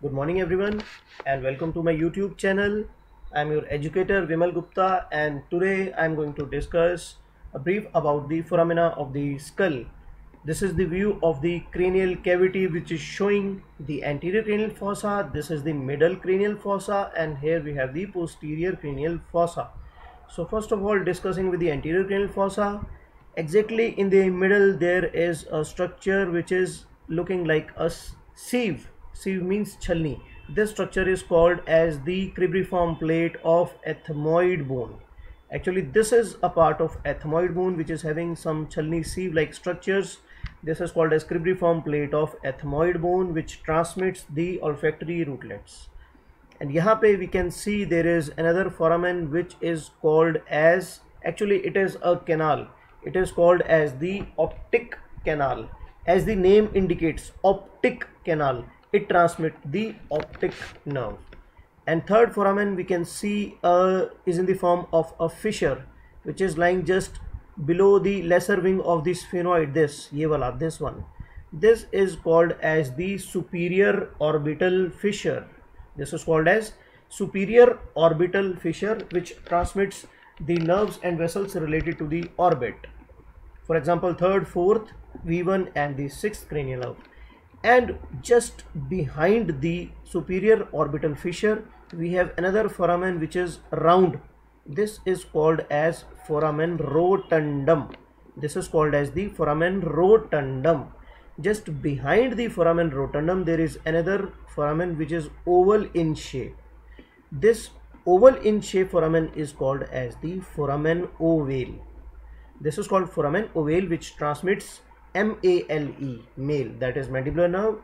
Good morning everyone and welcome to my YouTube channel. I am your educator Vimal Gupta and today I am going to discuss a brief about the foramina of the skull. This is the view of the cranial cavity which is showing the anterior cranial fossa. This is the middle cranial fossa and here we have the posterior cranial fossa. So first of all, discussing with the anterior cranial fossa, exactly in the middle there is a structure which is looking like a sieve. Sieve means chalni. This structure is called as the cribriform plate of ethmoid bone. Actually, this is a part of ethmoid bone which is having some chalni sieve like structures. This is called as cribriform plate of ethmoid bone which transmits the olfactory rootlets. And यहाँ पे we can see there is another foramen which is called as, actually it is a canal, it is called as the optic canal. As the name indicates, optic canal, it transmits the optic nerve. And third foramen we can see is in the form of a fissure which is lying just below the lesser wing of the sphenoid. This one, this is called as the superior orbital fissure. This is called as superior orbital fissure which transmits the nerves and vessels related to the orbit. For example, third, fourth, V1 and the sixth cranial nerve. And just behind the superior orbital fissure we have another foramen which is round. This is called as foramen rotundum. This is called as the foramen rotundum. Just behind the foramen rotundum there is another foramen which is oval in shape. This oval in shape foramen is called as the foramen ovale. This is called foramen ovale which transmits MALE, male, that is mandibular nerve,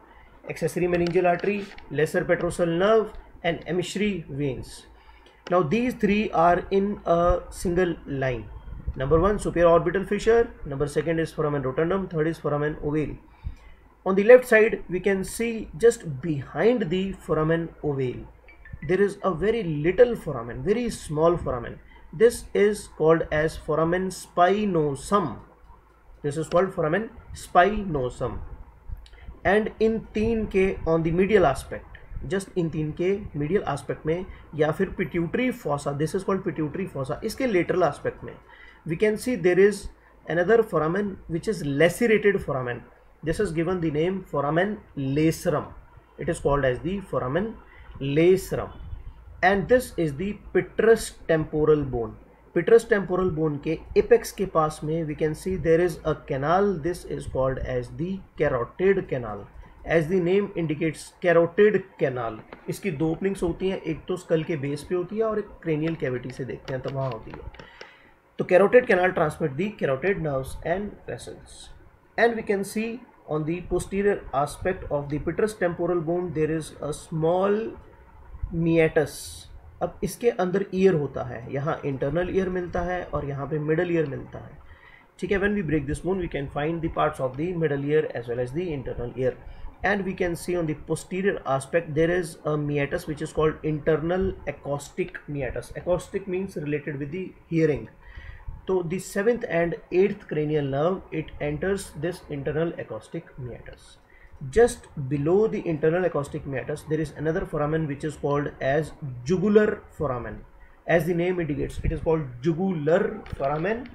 accessory meningeal artery, lesser petrosal nerve and emissary veins. Now these three are in a single line. Number one, superior orbital fissure. Number second is foramen rotundum. Third is foramen ovale. On the left side we can see just behind the foramen ovale there is a very little foramen, very small foramen. This is called as foramen spinosum. This is called foramen spinosum. And in 3K on the medial aspect, just in 3K medial aspect में या फिर pituitary fossa, this is called pituitary fossa, इसके lateral aspect में we can see there is another foramen which is lacerated foramen. This is given the name foramen lacerum. It is called as the foramen lacerum. And this is the petrous temporal bone. Petrous temporal bone के apex के पास में we can see there is a canal. This is called as the carotid canal. As the name indicates, carotid canal. इसकी दो openings होती हैं, एक तो skull के base पे होती है और एक cranial cavity से देखते हैं तो वहाँ होती है. तो carotid canal transmit the carotid nerves and vessels. And we can see on the posterior aspect of the petrous temporal bone there is a small meatus. अब इसके अंदर ईयर होता है, यहाँ इंटरनल ईयर मिलता है और यहाँ पे मिडल ईयर मिलता है. ठीक है, when we break this bone we can find the parts of the middle ear as well as the internal ear. And we can see on the posterior aspect there is a meatus which is called internal acoustic meatus. Acoustic means related with the hearing. So the 7th and 8th cranial nerve, it enters this internal acoustic meatus. Just below the internal acoustic meatus there is another foramen which is called as jugular foramen. As the name indicates, it is called jugular foramen,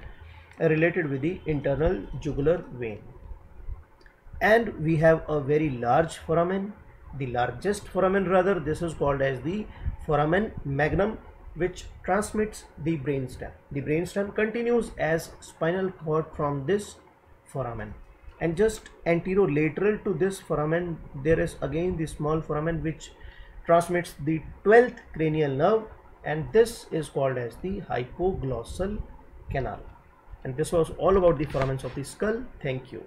related with the internal jugular vein. And we have a very large foramen, the largest foramen rather. This is called as the foramen magnum which transmits the brainstem. The brainstem continues as spinal cord from this foramen. And just anterolateral to this foramen there is again the small foramen which transmits the 12th cranial nerve, and this is called as the hypoglossal canal. And this was all about the foramens of the skull. Thank you.